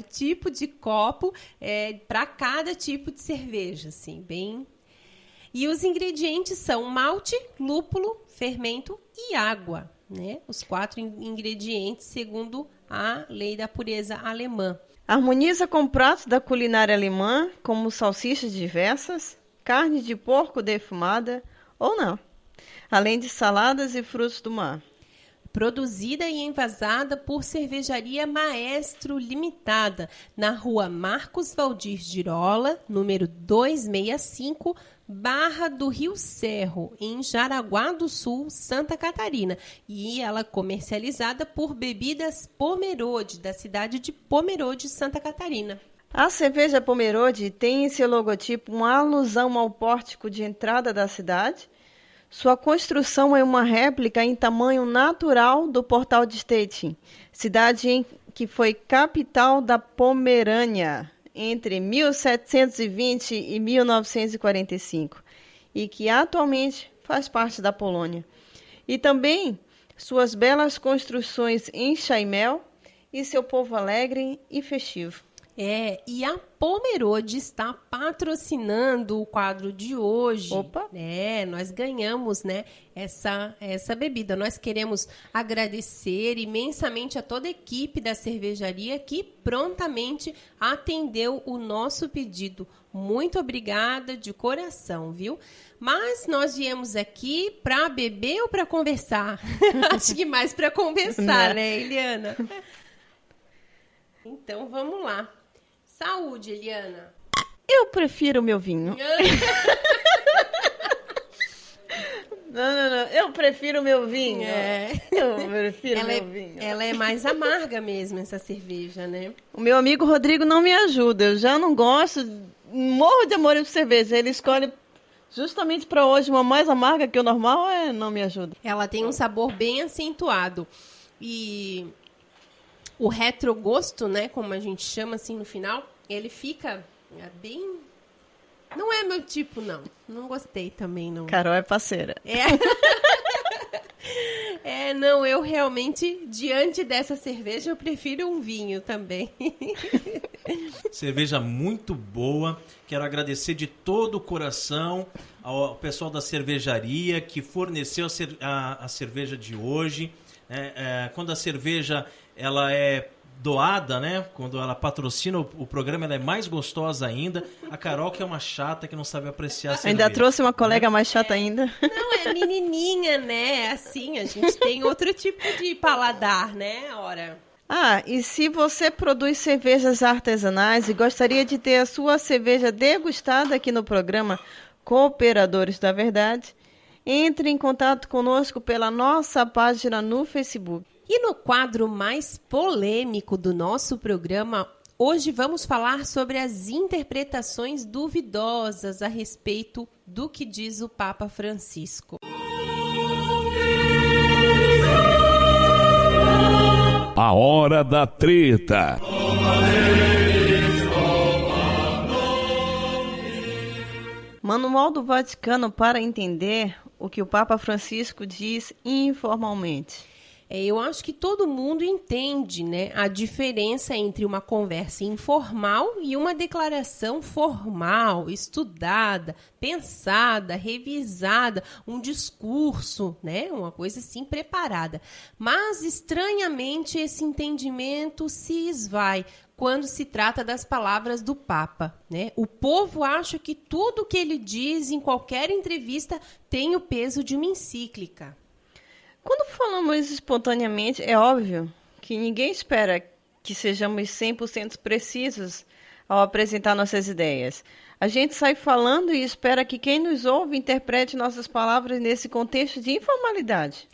tipo de copo para cada tipo de cerveja, assim, bem. E os ingredientes são malte, lúpulo, fermento e água, né? Os 4 ingredientes segundo a lei da pureza alemã. Harmoniza com pratos da culinária alemã, como salsichas diversas, carne de porco defumada ou não, além de saladas e frutos do mar. Produzida e envasada por Cervejaria Maestro Limitada, na rua Marcos Valdir Girola, número 265, Barra do Rio Cerro, em Jaraguá do Sul, Santa Catarina. E ela é comercializada por Bebidas Pomerode, da cidade de Pomerode, Santa Catarina. A cerveja Pomerode tem em seu logotipo uma alusão ao pórtico de entrada da cidade. Sua construção é uma réplica em tamanho natural do Portal de Stettin, cidade que foi capital da Pomerânia entre 1720 e 1945 e que atualmente faz parte da Polônia. E também suas belas construções em Chaimel e seu povo alegre e festivo. E a Pomerode está patrocinando o quadro de hoje. Opa! Nós ganhamos, né, essa bebida. Nós queremos agradecer imensamente a toda a equipe da cervejaria que prontamente atendeu o nosso pedido. Muito obrigada de coração, viu? Mas nós viemos aqui para beber ou para conversar? Acho que mais para conversar, né, Eliana? Então, vamos lá. Saúde, Eliana. Eu prefiro o meu vinho. Não. Eu prefiro o meu vinho. Eu prefiro o meu vinho. Ela é mais amarga mesmo, essa cerveja, né? O meu amigo Rodrigo não me ajuda. Eu já não gosto, morro de amor por cerveja. Ele escolhe justamente para hoje uma mais amarga que o normal, não me ajuda. Ela tem um sabor bem acentuado. E o retrogosto, né, como a gente chama assim no final, ele fica bem... Não é meu tipo, não. Não gostei também, não. Carol é parceira. Não, eu realmente, diante dessa cerveja, eu prefiro um vinho também. Cerveja muito boa. Quero agradecer de todo o coração ao pessoal da cervejaria que forneceu a cerveja de hoje. Quando a cerveja ela é doada, né? Quando ela patrocina o programa, ela é mais gostosa ainda. A Carol, que é uma chata, que não sabe apreciar a cerveja. Ainda trouxe uma colega mais chata ainda. Não, é menininha, né? Assim, a gente tem outro tipo de paladar, né? Ora. E se você produz cervejas artesanais e gostaria de ter a sua cerveja degustada aqui no programa Cooperadores da Verdade, entre em contato conosco pela nossa página no Facebook. E no quadro mais polêmico do nosso programa, hoje vamos falar sobre as interpretações duvidosas a respeito do que diz o Papa Francisco. A hora da treta. Manual do Vaticano para entender o que o Papa Francisco diz informalmente. Eu acho que todo mundo entende, né, a diferença entre uma conversa informal e uma declaração formal, estudada, pensada, revisada, um discurso, né, uma coisa assim preparada. Mas, estranhamente, esse entendimento se esvai quando se trata das palavras do Papa, né? O povo acha que tudo que ele diz em qualquer entrevista tem o peso de uma encíclica. Quando falamos espontaneamente, é óbvio que ninguém espera que sejamos 100% precisos ao apresentar nossas ideias. A gente sai falando e espera que quem nos ouve interprete nossas palavras nesse contexto de informalidade.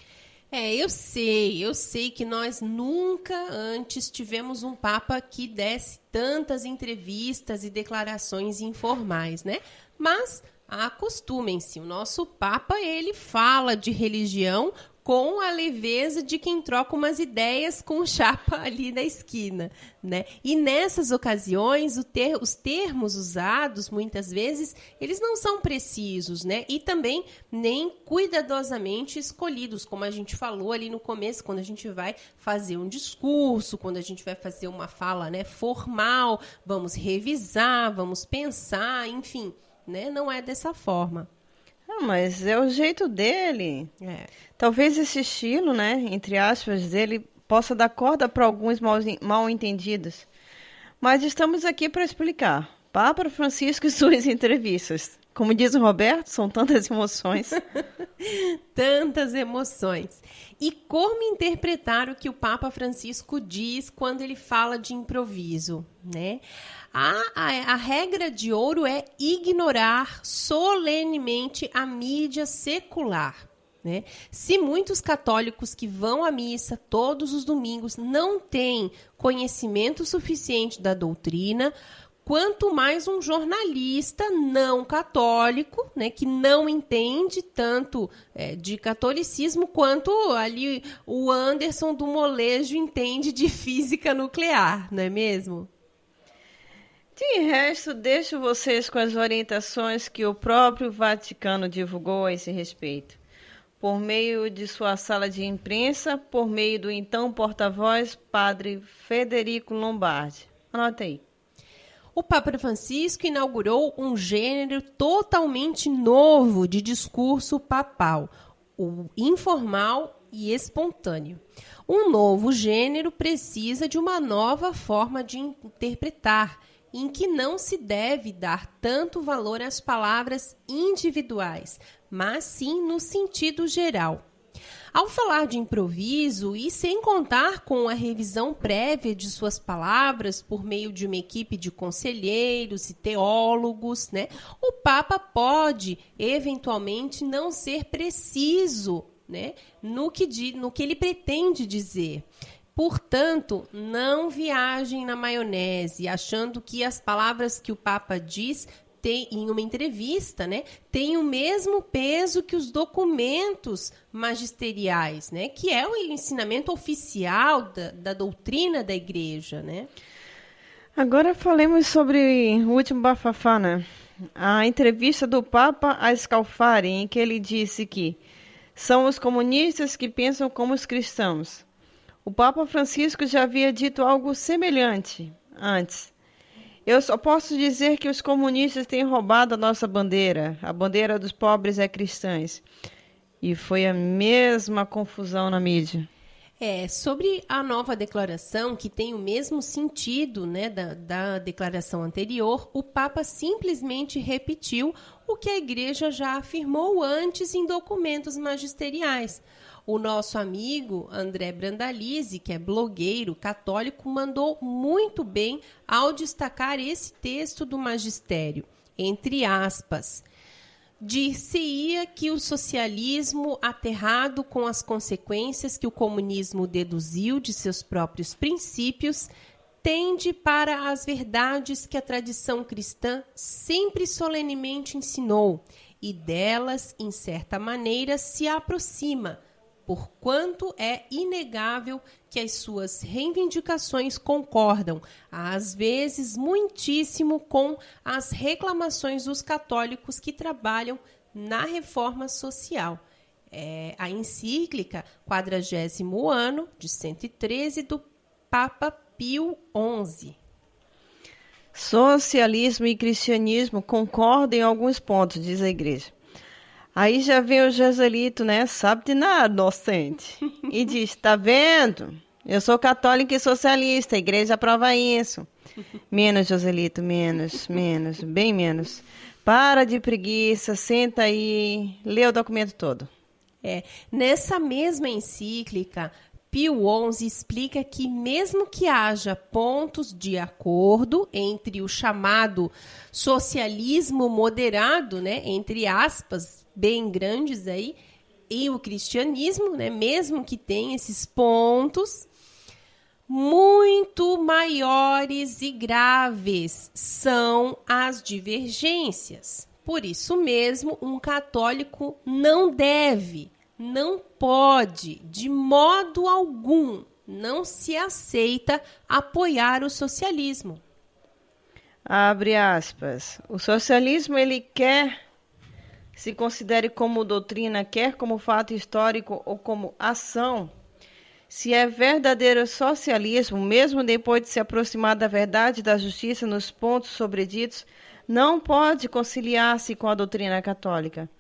Eu sei que nós nunca antes tivemos um Papa que desse tantas entrevistas e declarações informais, né? Mas acostumem-se, o nosso Papa, ele fala de religião com a leveza de quem troca umas ideias com o chapa ali na esquina, né? E nessas ocasiões, os termos usados, muitas vezes, eles não são precisos, né? E também nem cuidadosamente escolhidos, como a gente falou ali no começo, quando a gente vai fazer um discurso, quando a gente vai fazer uma fala, né, formal, vamos revisar, vamos pensar, enfim, né? Não é dessa forma. Mas é o jeito dele. Talvez esse estilo, né, entre aspas, dele possa dar corda para alguns mal entendidos. Mas estamos aqui para explicar. Papa Francisco e suas entrevistas. Como diz o Roberto, são tantas emoções. Tantas emoções. E como interpretar o que o Papa Francisco diz quando ele fala de improviso, né? A regra de ouro é ignorar solenemente a mídia secular, né? Se muitos católicos que vão à missa todos os domingos não têm conhecimento suficiente da doutrina, quanto mais um jornalista não católico, né, que não entende tanto de catolicismo quanto ali o Anderson do molejo entende de física nuclear, não é mesmo? De resto, deixo vocês com as orientações que o próprio Vaticano divulgou a esse respeito, por meio de sua sala de imprensa, por meio do então porta-voz, Padre Federico Lombardi. Anota aí. O Papa Francisco inaugurou um gênero totalmente novo de discurso papal, o informal e espontâneo. Um novo gênero precisa de uma nova forma de interpretar, em que não se deve dar tanto valor às palavras individuais, mas sim no sentido geral. Ao falar de improviso e sem contar com a revisão prévia de suas palavras por meio de uma equipe de conselheiros e teólogos, né, o Papa pode, eventualmente, não ser preciso, né, no que ele pretende dizer. Portanto, não viajem na maionese, achando que as palavras que o Papa diz em uma entrevista, né, têm o mesmo peso que os documentos magisteriais, né, que é o ensinamento oficial da doutrina da Igreja, né? Agora falemos sobre o último bafafá, né? A entrevista do Papa a Scalfari, em que ele disse que são os comunistas que pensam como os cristãos. O Papa Francisco já havia dito algo semelhante antes. Eu só posso dizer que os comunistas têm roubado a nossa bandeira. A bandeira dos pobres é cristãs. E foi a mesma confusão na mídia. Sobre a nova declaração, que tem o mesmo sentido, né, da declaração anterior, o Papa simplesmente repetiu o que a Igreja já afirmou antes em documentos magisteriais. O nosso amigo André Brandalize, que é blogueiro católico, mandou muito bem ao destacar esse texto do magistério, entre aspas. Dir-se-ia que o socialismo, aterrado com as consequências que o comunismo deduziu de seus próprios princípios, tende para as verdades que a tradição cristã sempre solenemente ensinou, e delas, em certa maneira, se aproxima, porquanto é inegável que as suas reivindicações concordam, às vezes muitíssimo, com as reclamações dos católicos que trabalham na reforma social. a encíclica 40º ano, de 113, do Papa Pio XI. Socialismo e cristianismo concordam em alguns pontos, diz a igreja. Aí já vem o Joselito, né? Sabe de nada, inocente. E diz, tá vendo? Eu sou católica e socialista, a igreja aprova isso. Menos, Joselito, menos, bem menos. Para de preguiça, senta aí, lê o documento todo. Nessa mesma encíclica, Pio XI explica que mesmo que haja pontos de acordo entre o chamado socialismo moderado, né, entre aspas, bem grandes aí, e o cristianismo, né, mesmo que tenha esses pontos, muito maiores e graves são as divergências. Por isso mesmo, um católico não pode, de modo algum, não se aceita apoiar o socialismo. Abre aspas. O socialismo, ele quer se considere como doutrina, quer como fato histórico ou como ação. Se é verdadeiro socialismo, mesmo depois de se aproximar da verdade e da justiça nos pontos sobreditos, não pode conciliar-se com a doutrina católica,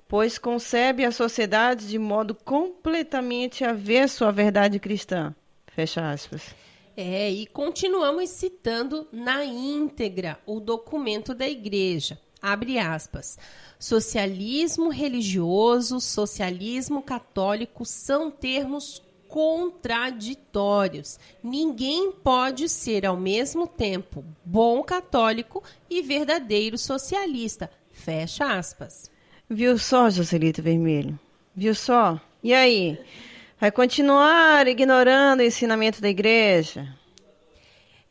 pois concebe a sociedade de modo completamente avesso à verdade cristã. Fecha aspas. E continuamos citando na íntegra o documento da igreja. Abre aspas. Socialismo religioso, socialismo católico são termos contraditórios. Ninguém pode ser ao mesmo tempo bom católico e verdadeiro socialista. Fecha aspas. Viu só, Joselito Vermelho? Viu só? E aí? Vai continuar ignorando o ensinamento da igreja?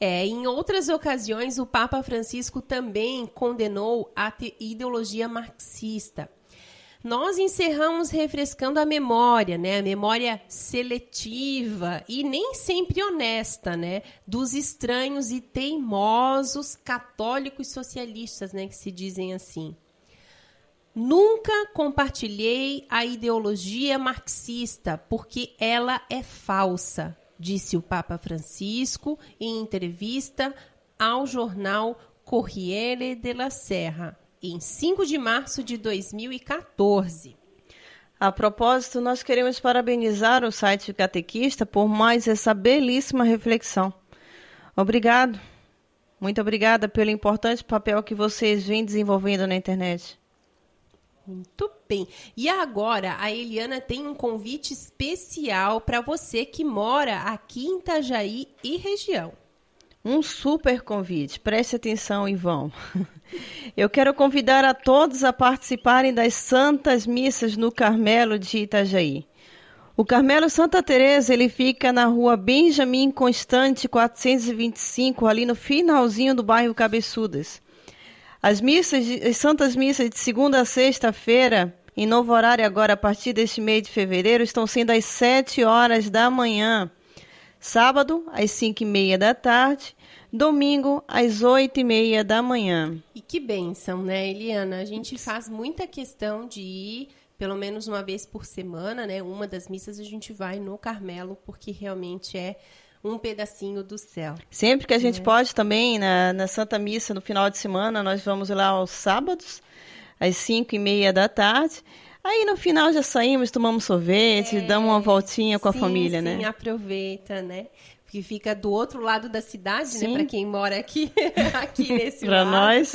Em outras ocasiões, o Papa Francisco também condenou a ideologia marxista. Nós encerramos refrescando a memória, né? A memória seletiva e nem sempre honesta, né? Dos estranhos e teimosos católicos socialistas, né? Que se dizem assim. Nunca compartilhei a ideologia marxista porque ela é falsa, disse o Papa Francisco em entrevista ao jornal Corriere della Sera, em 5 de março de 2014. A propósito, nós queremos parabenizar o site Catequista por mais essa belíssima reflexão. Obrigado. Muito obrigada pelo importante papel que vocês vêm desenvolvendo na internet. Muito bem. E agora, a Eliana tem um convite especial para você que mora aqui em Itajaí e região. Um super convite. Preste atenção e vão. Eu quero convidar a todos a participarem das Santas Missas no Carmelo de Itajaí. O Carmelo Santa Teresa, ele fica na rua Benjamin Constante 425, ali no finalzinho do bairro Cabeçudas. As Santas Missas de segunda a sexta-feira, em novo horário agora a partir deste mês de fevereiro, estão sendo às 7 horas da manhã. Sábado, às 5h30 da tarde. Domingo, às 8h30 da manhã. E que bênção, né, Eliana? A gente faz muita questão de ir, pelo menos uma vez por semana, né? Uma das missas a gente vai no Carmelo, porque realmente é um pedacinho do céu. Sempre que a gente pode também, na Santa Missa, no final de semana, nós vamos lá aos sábados, às 5h30 da tarde. Aí no final já saímos, tomamos sorvete, damos uma voltinha com a família, né? Sim, aproveita, né? Porque fica do outro lado da cidade, sim, né? Para quem mora aqui, aqui nesse pra lado. nós.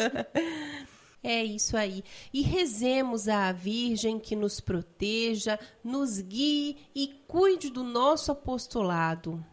É isso aí. E rezemos à Virgem que nos proteja, nos guie e cuide do nosso apostolado.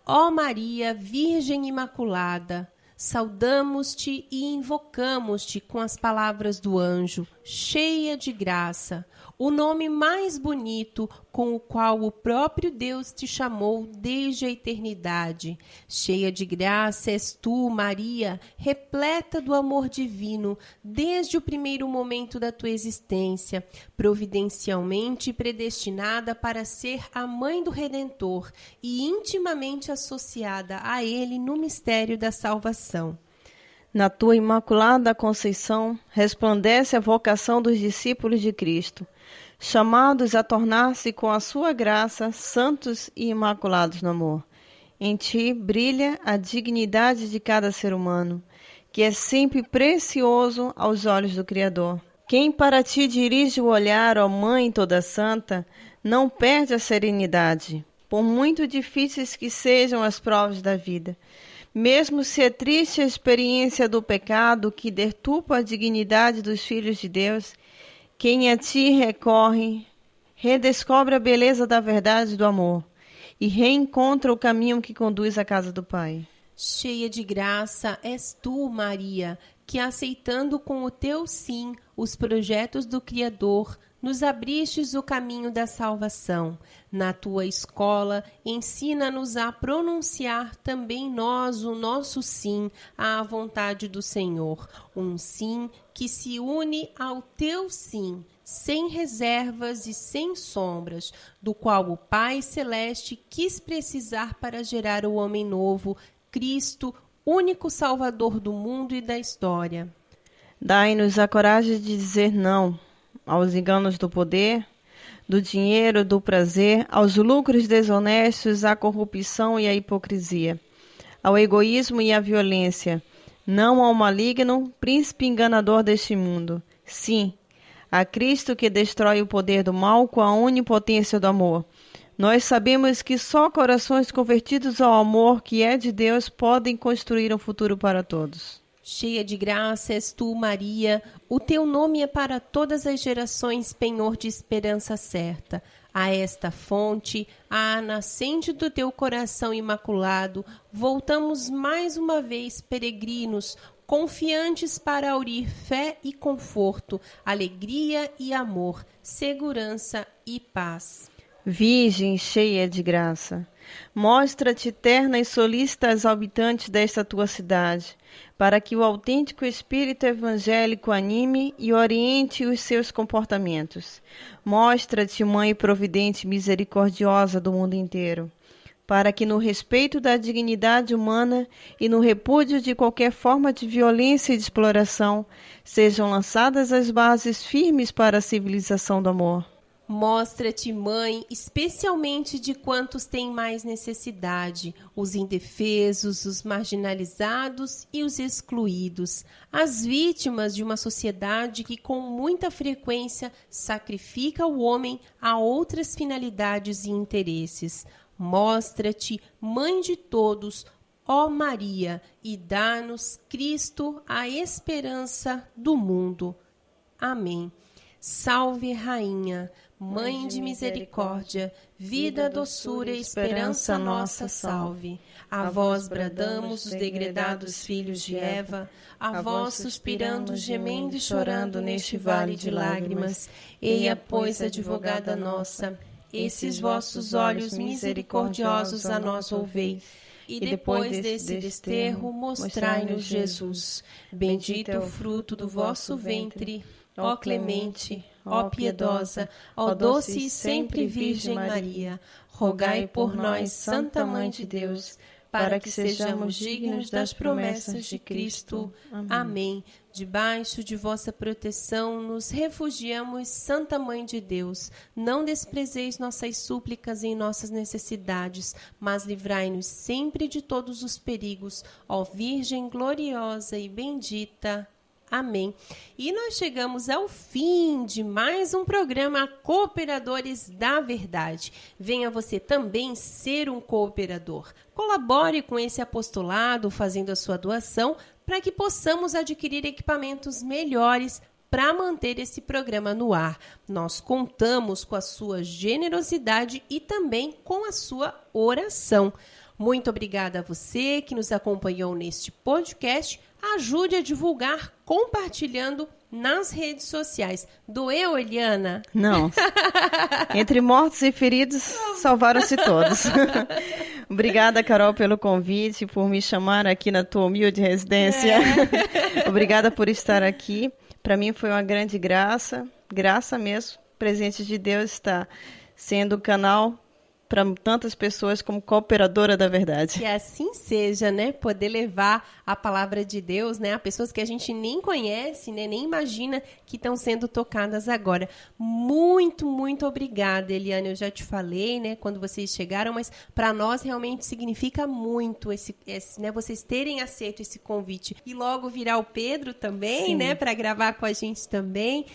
Ó Maria, Virgem Imaculada, saudamos-te e invocamos-te com as palavras do anjo, cheia de graça, o nome mais bonito com o qual o próprio Deus te chamou desde a eternidade. Cheia de graça és tu, Maria, repleta do amor divino, desde o primeiro momento da tua existência, providencialmente predestinada para ser a mãe do Redentor e intimamente associada a ele no mistério da salvação. Na tua Imaculada Conceição, resplandece a vocação dos discípulos de Cristo. chamados a tornar-se com a sua graça santos e imaculados no amor. Em ti brilha a dignidade de cada ser humano, que é sempre precioso aos olhos do Criador. Quem para ti dirige o olhar, ó Mãe toda santa, não perde a serenidade, por muito difíceis que sejam as provas da vida. Mesmo se é triste a experiência do pecado que deturpa a dignidade dos filhos de Deus, quem a ti recorre, redescobre a beleza da verdade e do amor, e reencontra o caminho que conduz à casa do Pai. Cheia de graça és tu, Maria, que aceitando com o teu sim os projetos do Criador, nos abristes o caminho da salvação. Na tua escola, ensina-nos a pronunciar também nós o nosso sim à vontade do Senhor. Um sim que se une ao teu sim, sem reservas e sem sombras, do qual o Pai Celeste quis precisar para gerar o homem novo, Cristo, único Salvador do mundo e da história. Dai-nos a coragem de dizer não aos enganos do poder, do dinheiro, do prazer, aos lucros desonestos, à corrupção e à hipocrisia, ao egoísmo e à violência, não ao maligno, príncipe enganador deste mundo. Sim, a Cristo que destrói o poder do mal com a onipotência do amor. Nós sabemos que só corações convertidos ao amor que é de Deus podem construir um futuro para todos. Cheia de graça és tu, Maria, o teu nome é para todas as gerações penhor de esperança certa. A esta fonte, à nascente do teu coração imaculado, voltamos mais uma vez peregrinos, confiantes para aurir fé e conforto, alegria e amor, segurança e paz. Virgem cheia de graça, mostra-te terna e solícita aos habitantes desta tua cidade, para que o autêntico espírito evangélico anime e oriente os seus comportamentos. Mostra-te, Mãe providente e misericordiosa do mundo inteiro, para que no respeito da dignidade humana e no repúdio de qualquer forma de violência e de exploração, sejam lançadas as bases firmes para a civilização do amor. Mostra-te, Mãe, especialmente de quantos têm mais necessidade, os indefesos, os marginalizados e os excluídos, as vítimas de uma sociedade que com muita frequência sacrifica o homem a outras finalidades e interesses. Mostra-te, Mãe de todos, ó Maria, e dá-nos Cristo a esperança do mundo. Amém. Salve, Rainha, Mãe de misericórdia, vida, doçura e esperança nossa, salve. A vós bradamos os degredados filhos de Eva, a vós suspirando, gemendo e chorando neste vale de lágrimas. Eia, pois, advogada nossa, esses vossos olhos misericordiosos a nós volvei, e depois desse desterro mostrai-nos Jesus. Bendito o fruto do vosso ventre, ó clemente, ó piedosa, ó doce e sempre Virgem Maria, rogai por nós, Santa Mãe de Deus, para que sejamos dignos das promessas de Cristo. Amém. Debaixo de vossa proteção nos refugiamos, Santa Mãe de Deus. Não desprezeis nossas súplicas em nossas necessidades, mas livrai-nos sempre de todos os perigos, ó Virgem gloriosa e bendita. Amém. E nós chegamos ao fim de mais um programa Cooperadores da Verdade. Venha você também ser um cooperador. Colabore com esse apostolado fazendo a sua doação para que possamos adquirir equipamentos melhores para manter esse programa no ar. Nós contamos com a sua generosidade e também com a sua oração. Muito obrigada a você que nos acompanhou neste podcast. Ajude a divulgar compartilhando nas redes sociais. Doeu, Eliana? Não. Entre mortos e feridos, salvaram-se todos. Obrigada, Carol, pelo convite, por me chamar aqui na tua humilde residência. Obrigada por estar aqui. Para mim foi uma grande graça mesmo. O presente de Deus está sendo o canal para tantas pessoas como cooperadora da verdade. Que assim seja, né? Poder levar a palavra de Deus, né? A pessoas que a gente nem conhece, né? Nem imagina que estão sendo tocadas agora. Muito, muito obrigada, Eliane. Eu já te falei, né? Quando vocês chegaram, mas para nós realmente significa muito esse, né? Vocês terem aceito esse convite. E logo virá o Pedro também, sim, né? Para gravar com a gente também.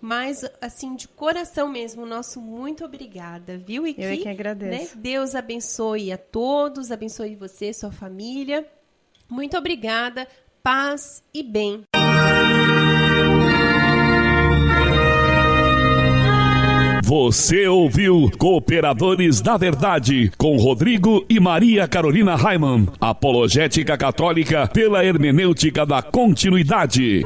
Mas, assim, de coração mesmo, nosso muito obrigada, viu? E eu é que agradeço. Né, Deus abençoe a todos, abençoe você, sua família. Muito obrigada, paz e bem. Você ouviu Cooperadores da Verdade, com Rodrigo e Maria Carolina Raimann, apologética católica pela hermenêutica da continuidade.